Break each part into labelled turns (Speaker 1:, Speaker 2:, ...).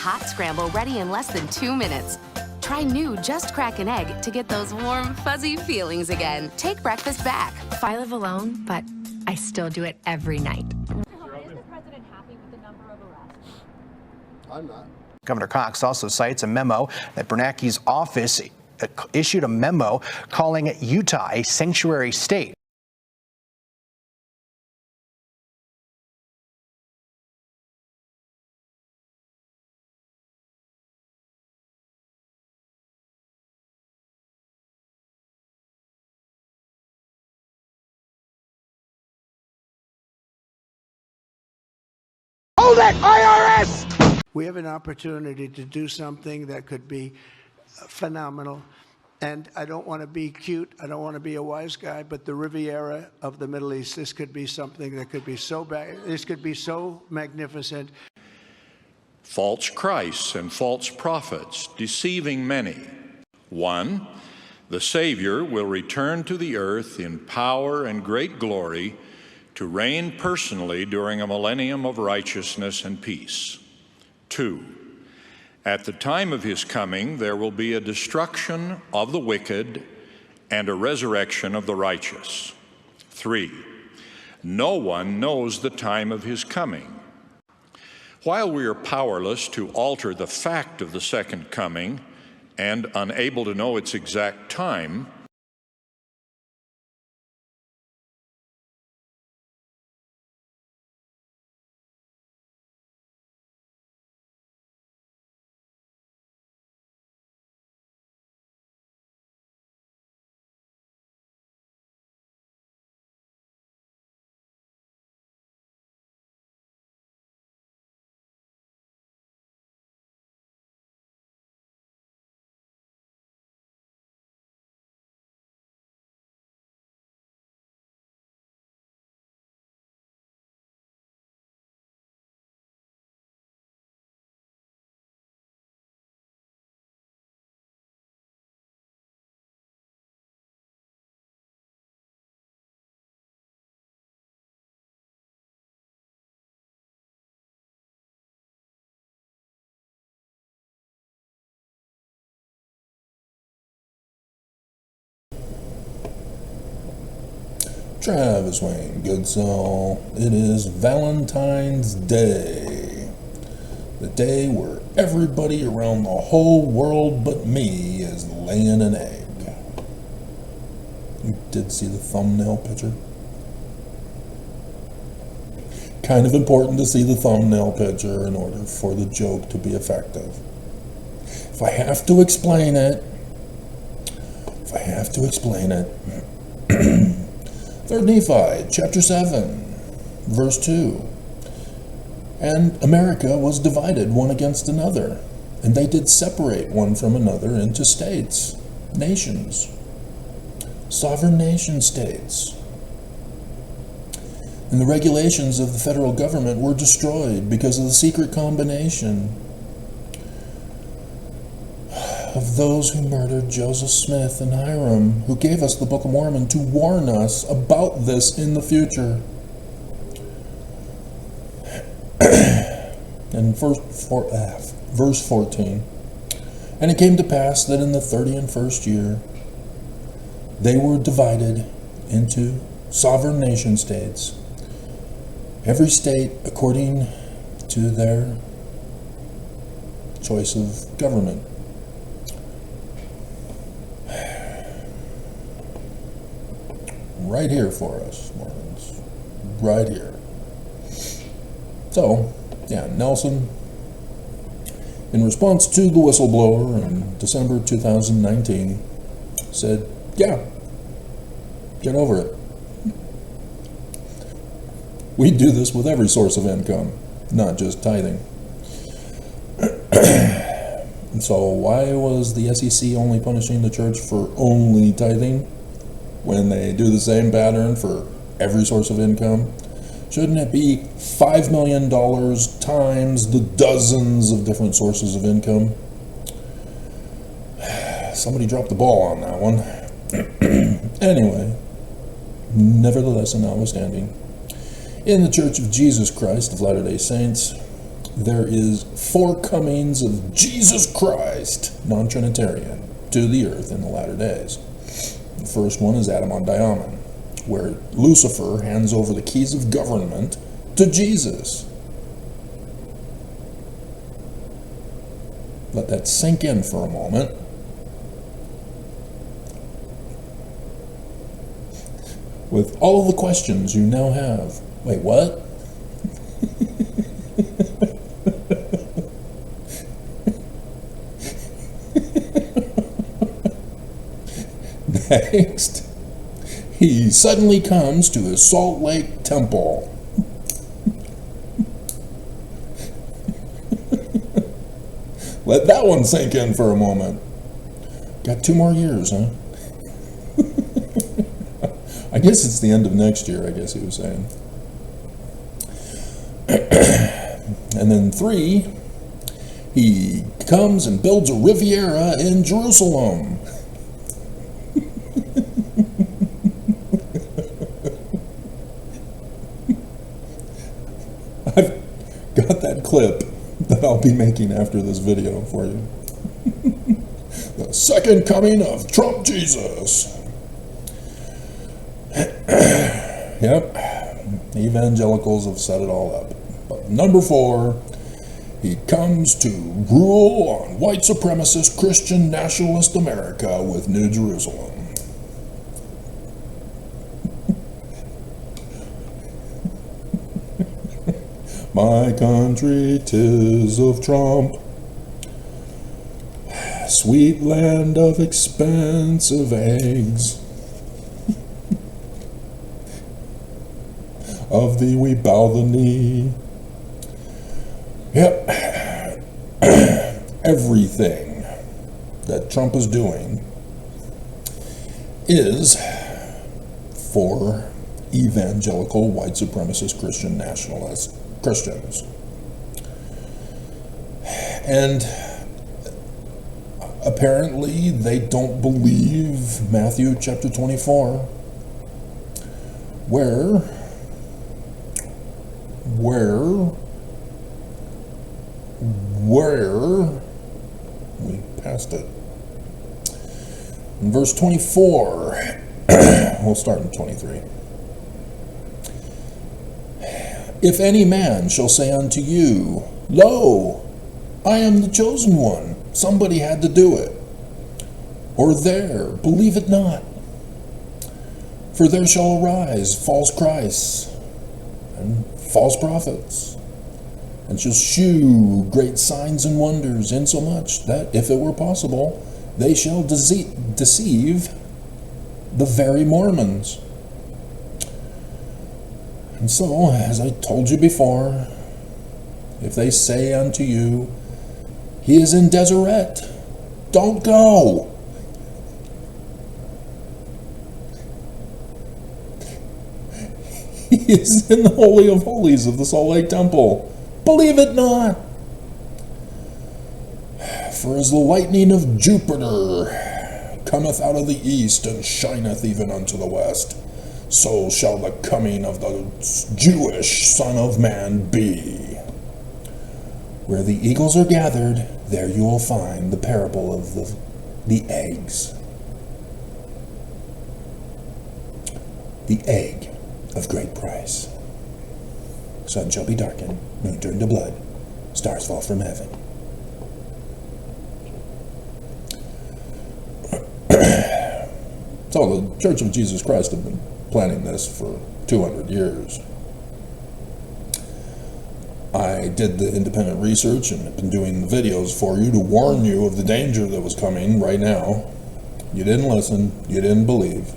Speaker 1: hot scramble ready in less than 2 minutes. Try new Just Crack an Egg to get those warm, fuzzy feelings again. Take breakfast back.
Speaker 2: I live alone, but I still do it every night.
Speaker 3: Is the president happy with the number of arrests?
Speaker 4: I'm not.
Speaker 5: Governor Cox also cites a memo that Bernanke's office issued a memo calling Utah a sanctuary state.
Speaker 4: Hold it, IRS!
Speaker 6: We have an opportunity to do something that could be phenomenal. And I don't want to be cute. I don't want to be a wise guy, but the Riviera of the Middle East, this could be something that could be so bad. This could be so magnificent.
Speaker 7: False Christs and false prophets, deceiving many. 1, the Savior will return to the earth in power and great glory to reign personally during a millennium of righteousness and peace. 2, at the time of his coming, there will be a destruction of the wicked and a resurrection of the righteous. 3, no one knows the time of his coming. While we are powerless to alter the fact of the second coming and unable to know its exact time,
Speaker 8: Travis Wayne Goodsell. It is Valentine's Day. The day where everybody around the whole world but me is laying an egg. You did see the thumbnail picture? Kind of important to see the thumbnail picture in order for the joke to be effective. If I have to explain it, 3 Nephi, chapter 7, verse 2. And America was divided one against another, and they did separate one from another into states, nations, sovereign nation states. And the regulations of the federal government were destroyed because of the secret combination of those who murdered Joseph Smith and Hiram, who gave us the Book of Mormon to warn us about this in the future. And verse 14. And it came to pass that in the 31st year they were divided into sovereign nation states, every state according to their choice of government. Right here for us, Mormons. Right here. So, yeah, Nelson, in response to the whistleblower in December 2019, said, yeah, get over it. We do this with every source of income, not just tithing. And so why was the SEC only punishing the church for only tithing when they do the same pattern for every source of income? Shouldn't it be $5 million times the dozens of different sources of income? Somebody dropped the ball on that one. Anyway, nevertheless and notwithstanding, in the Church of Jesus Christ of Latter-day Saints, there is 4 comings of Jesus Christ, non-Trinitarian, to the earth in the latter days. The first one is Adam on Diamond, where Lucifer hands over the keys of government to Jesus. Let that sink in for a moment. With all of the questions you now have. Wait, what? Next, he suddenly comes to his Salt Lake temple. Let that one sink in for a moment. Got 2 more years, huh? I guess it's the end of next year, I guess he was saying. And then 3, he comes and builds a Riviera in Jerusalem. I've got that clip that I'll be making after this video for you. The second coming of Trump Jesus. Yep, evangelicals have set it all up. But number 4, he comes to rule on white supremacist Christian nationalist America with New Jerusalem. My country, 'tis of Trump, sweet land of expensive eggs. Of thee we bow the knee. Yep. Everything that Trump is doing is for evangelical white supremacist Christian nationalist Christians. And apparently they don't believe Matthew chapter 24, where we passed it. In verse 24, we'll start in 23. If any man shall say unto you, Lo, I am the chosen one, somebody had to do it, or there, believe it not. For there shall arise false Christs and false prophets, and shall shew great signs and wonders, insomuch that, if it were possible, they shall deceive the very Mormons. And so, as I told you before, if they say unto you, He is in Deseret, don't go. He is in the Holy of Holies of the Salt Lake Temple. Believe it not. For as the lightning of Jupiter cometh out of the east and shineth even unto the west, so shall the coming of the Jewish Son of Man be. Where the eagles are gathered, there you will find the parable of the eggs. The egg of great price. Sun shall be darkened, moon turned to blood, stars fall from heaven. So the Church of Jesus Christ have been planning this for 200 years. I did the independent research and have been doing the videos for you to warn you of the danger that was coming right now. You didn't listen, you didn't believe,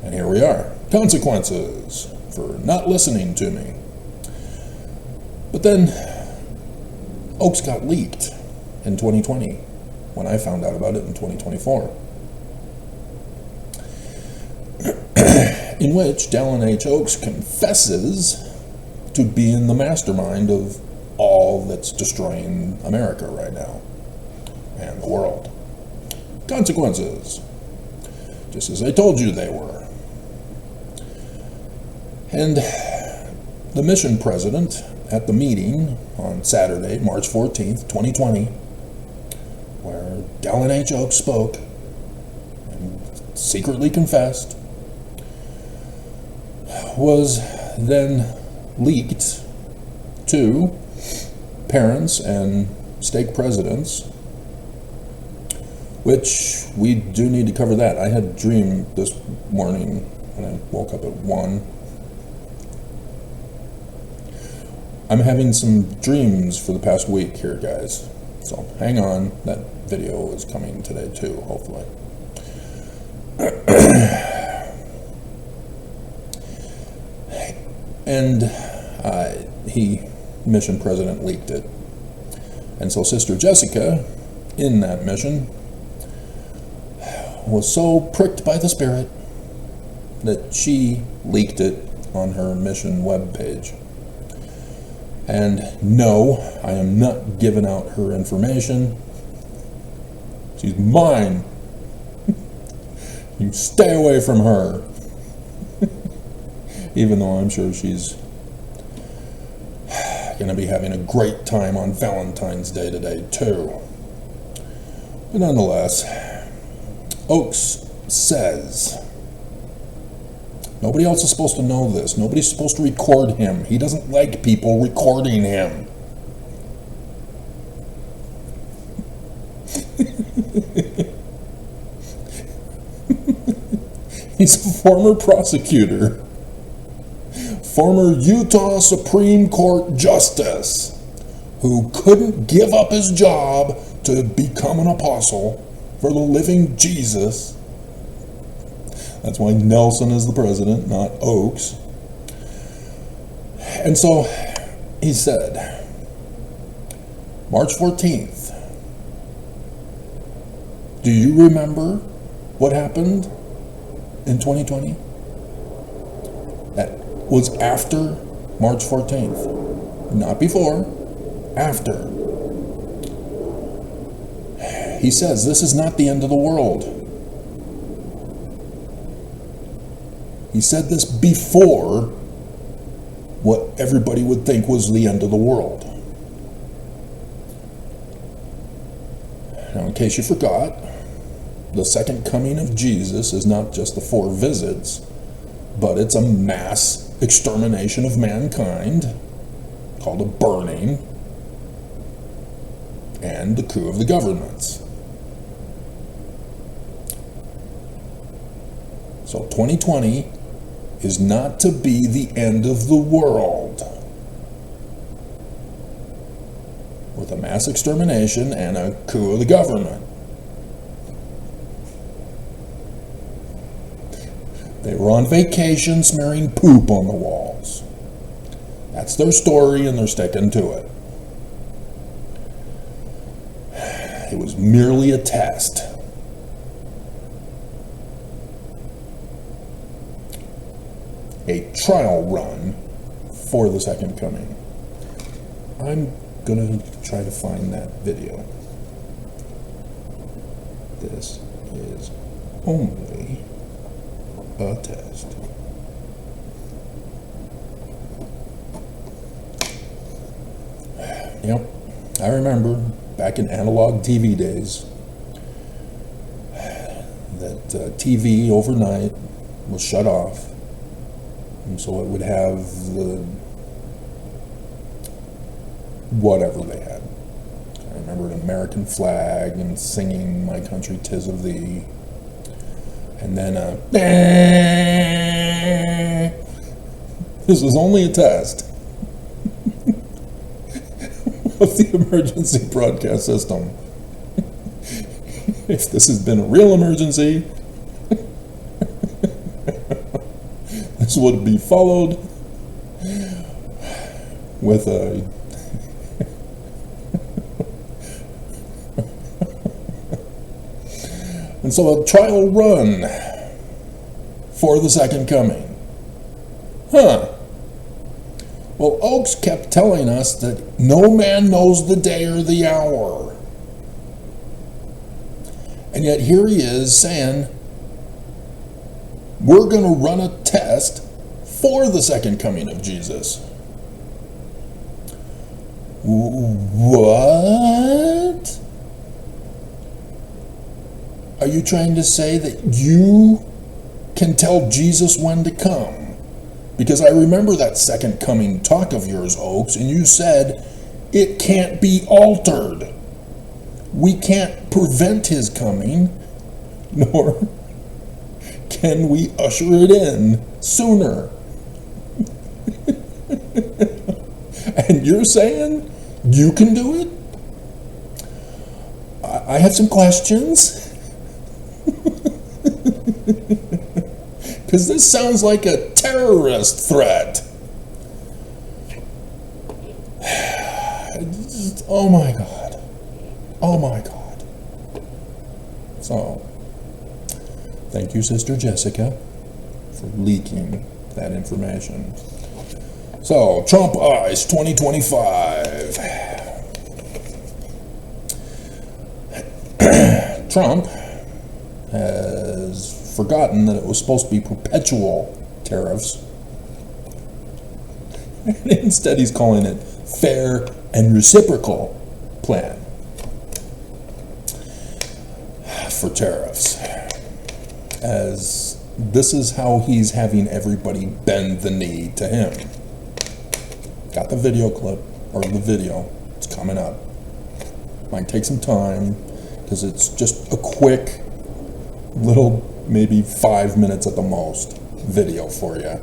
Speaker 8: and here we are. Consequences for not listening to me. But then Oaks got leaked in 2020 when I found out about it in 2024. In which Dallin H. Oaks confesses to being the mastermind of all that's destroying America right now and the world. Consequences, just as I told you they were. And the mission president at the meeting on Saturday, March 14th, 2020, where Dallin H. Oaks spoke and secretly confessed, was then leaked to parents and stake presidents, which we do need to cover that. I had a dream this morning when I woke up at 1. I'm having some dreams for the past week here, guys. So hang on, that video is coming today too, hopefully. And mission president leaked it. And so Sister Jessica, in that mission, was so pricked by the Spirit that she leaked it on her mission webpage. And no, I am not giving out her information. She's mine. You stay away from her. Even though I'm sure she's going to be having a great time on Valentine's Day today, too. But nonetheless, Oaks says, nobody else is supposed to know this. Nobody's supposed to record him. He doesn't like people recording him. He's a former prosecutor, former Utah Supreme Court justice, who couldn't give up his job to become an apostle for the living Jesus. That's why Nelson is the president, not Oaks. And so he said, March 14th, do you remember what happened in 2020? That was after March 14th. Not before, after. He says this is not the end of the world. He said this before what everybody would think was the end of the world. Now, in case you forgot, the second coming of Jesus is not just the 4 visits, but it's a mass extermination of mankind called a burning and the coup of the governments. So 2020 is not to be the end of the world, with a mass extermination and a coup of the government. They were on vacation smearing poop on the walls. That's their story, and they're sticking to it. It was merely a test. A trial run for the second coming. I'm gonna try to find that video. This is only a test. Yep, I remember back in analog TV days that TV overnight was shut off, and so it would have the whatever they had. I remember an American flag and singing "My Country 'Tis of Thee," and then this was only a test of the emergency broadcast system. If this has been a real emergency, this would be followed with a and so a trial run for the second coming. Well, Oaks kept telling us that no man knows the day or the hour. And yet here he is saying, we're going to run a test for the second coming of Jesus. What? Are you trying to say that you can tell Jesus when to come? Because I remember that second coming talk of yours, Oaks, and you said it can't be altered. We can't prevent his coming, nor can we usher it in sooner. And you're saying you can do it? I have some questions. Because this sounds like a terrorist threat. Oh my God. Oh my God. So, thank you, Sister Jessica, for leaking that information. So, Trump Eyes 2025. Trump has forgotten that it was supposed to be perpetual tariffs. Instead, he's calling it fair and reciprocal plan for tariffs. As this is how he's having everybody bend the knee to him. Got the video clip, or the video, it's coming up. Might take some time, because it's just a quick little, maybe 5 minutes at the most, video for you.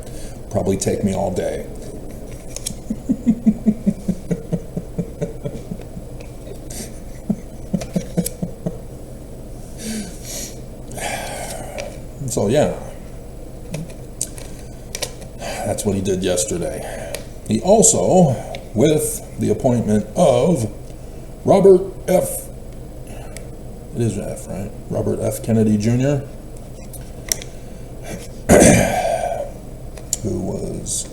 Speaker 8: Probably take me all day. So yeah, that's what he did yesterday. He also, with the appointment of Robert F. It is F, right? Robert F. Kennedy Jr., who was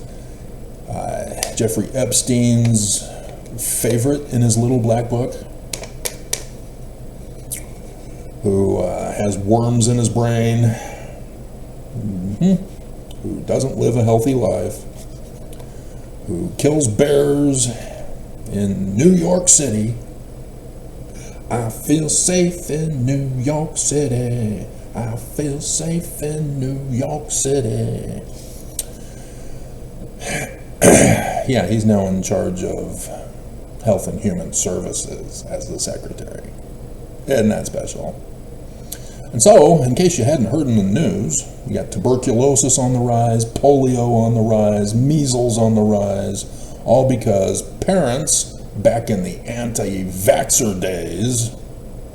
Speaker 8: Jeffrey Epstein's favorite in his little black book, who has worms in his brain, who doesn't live a healthy life, who kills bears in New York City. I feel safe in New York City. I feel safe in New York City. Yeah, he's now in charge of Health and Human Services as the secretary. Isn't that special? And so, in case you hadn't heard in the news, we got tuberculosis on the rise, polio on the rise, measles on the rise, all because parents, back in the anti-vaxxer days,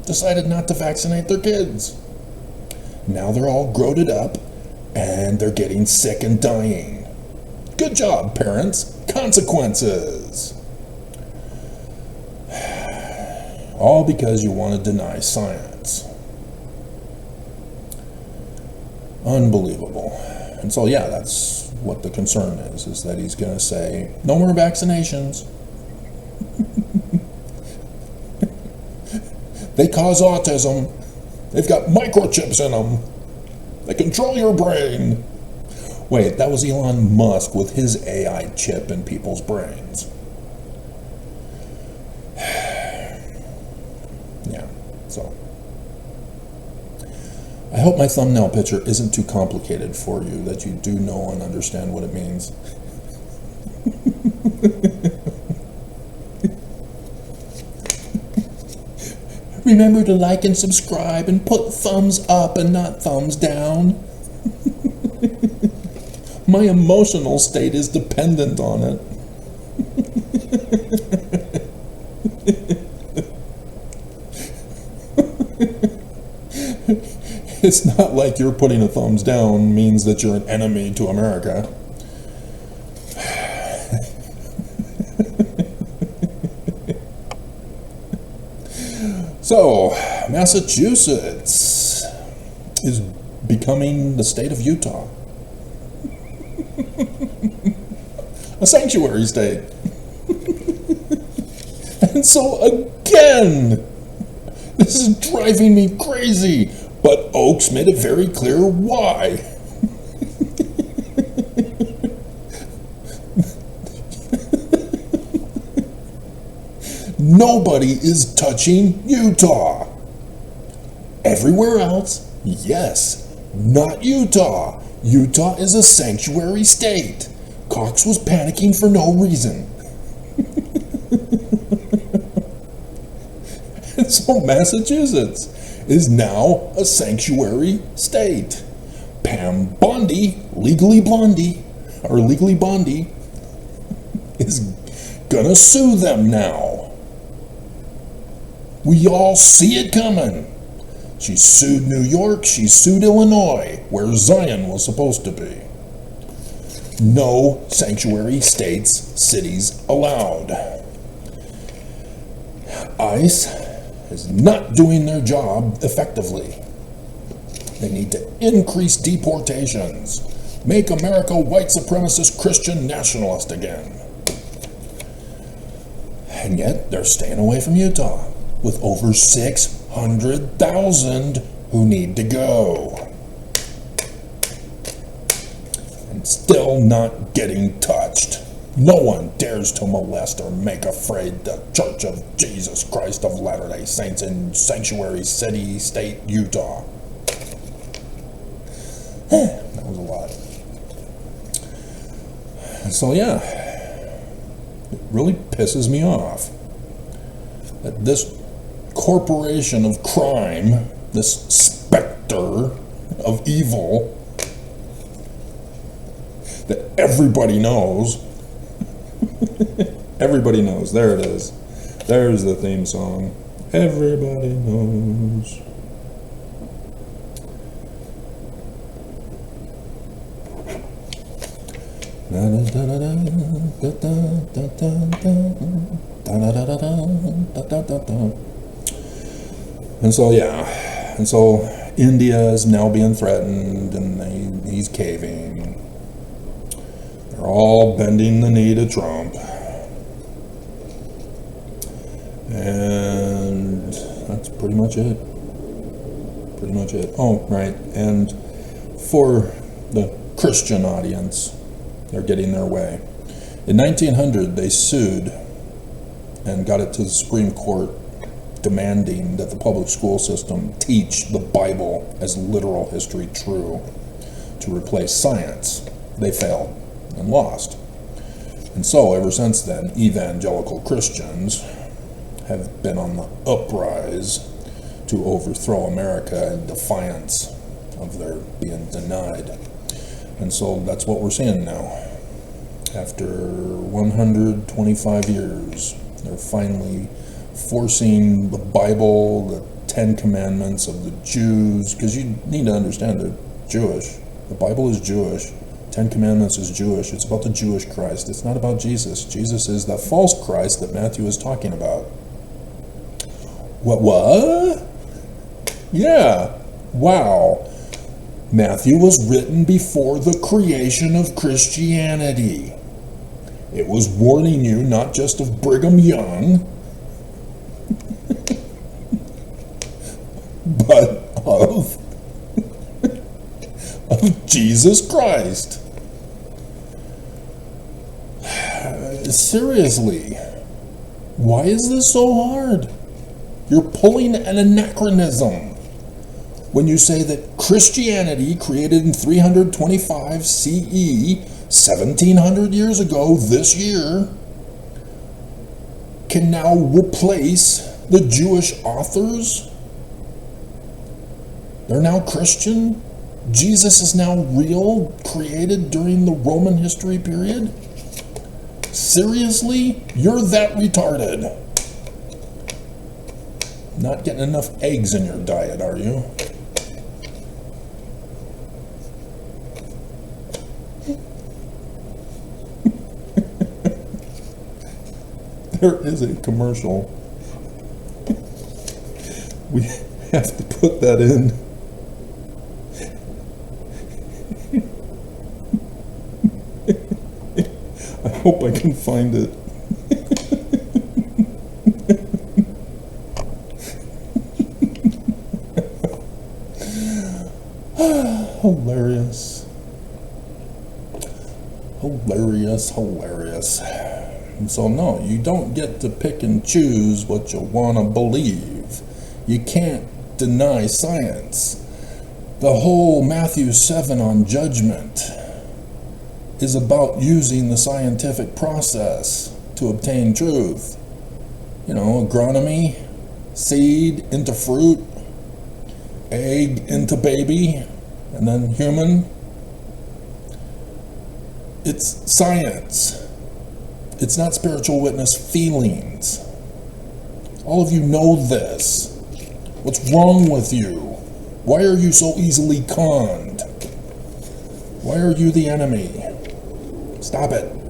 Speaker 8: decided not to vaccinate their kids. Now they're all grown up, and they're getting sick and dying. Good job, parents. Consequences. All because you want to deny science. Unbelievable. And so, yeah, that's what the concern is that he's going to say, no more vaccinations. They cause autism. They've got microchips in them. They control your brain. Wait, that was Elon Musk with his AI chip in people's brains. Yeah, so. I hope my thumbnail picture isn't too complicated for you, that you do know and understand what it means. Remember to like and subscribe and put thumbs up and not thumbs down. My emotional state is dependent on it. It's not like you're putting a thumbs down means that you're an enemy to America. So, Massachusetts is becoming the state of Utah. A sanctuary state. And so again, this is driving me crazy, but Oaks made it very clear why. Nobody is touching Utah. Everywhere else, yes, not Utah. Utah is a sanctuary state. Cox was panicking for no reason. And so Massachusetts is now a sanctuary state. Pam Bondi, Legally Bondi, is gonna sue them now. We all see it coming. She sued New York, she sued Illinois, where Zion was supposed to be. No sanctuary states, cities allowed. ICE is not doing their job effectively. They need to increase deportations, make America white supremacist Christian nationalist again. And yet they're staying away from Utah with over 600,000 who need to go. And still not getting touched. No one dares to molest or make afraid the Church of Jesus Christ of Latter-day Saints in Sanctuary City, State, Utah. That was a lot. So yeah, it really pisses me off that this corporation of crime, this specter of evil that everybody knows, everybody knows, there it is, there's the theme song, everybody knows. And so yeah, and so India is now being threatened, and he's caving. They're all bending the knee to Trump, and that's pretty much it. Pretty much it. Oh, right, and for the Christian audience, they're getting their way. In 1900, they sued and got it to the Supreme Court, demanding that the public school system teach the Bible as literal history true to replace science. They failed and lost. And so ever since then, evangelical Christians have been on the uprise to overthrow America in defiance of their being denied. And so that's what we're seeing now. After 125 years, they're finally forcing the Bible, the Ten Commandments of the Jews, because you need to understand they're Jewish. The Bible is Jewish. Ten Commandments is Jewish. It's about the Jewish Christ. It's not about Jesus. Jesus is the false Christ that Matthew is talking about. What? Yeah. Wow. Matthew was written before the creation of Christianity. It was warning you not just of Brigham Young, but of Jesus Christ. Seriously, why is this so hard? You're pulling an anachronism when you say that Christianity, created in 325 CE, 1700 years ago this year, can now replace the Jewish authors. They're now Christian. Jesus is now real, created during the Roman history period. Seriously? You're that retarded. Not getting enough eggs in your diet, are you? There is a commercial. We have to put that in. I hope I can find it. Hilarious. Hilarious, hilarious. And so no, you don't get to pick and choose what you want to believe. You can't deny science. The whole Matthew 7 on judgment is about using the scientific process to obtain truth. You know, agronomy, seed into fruit, egg into baby, and then human. It's science. It's not spiritual witness feelings. All of you know this. What's wrong with you? Why are you so easily conned? Why are you the enemy? Stop it.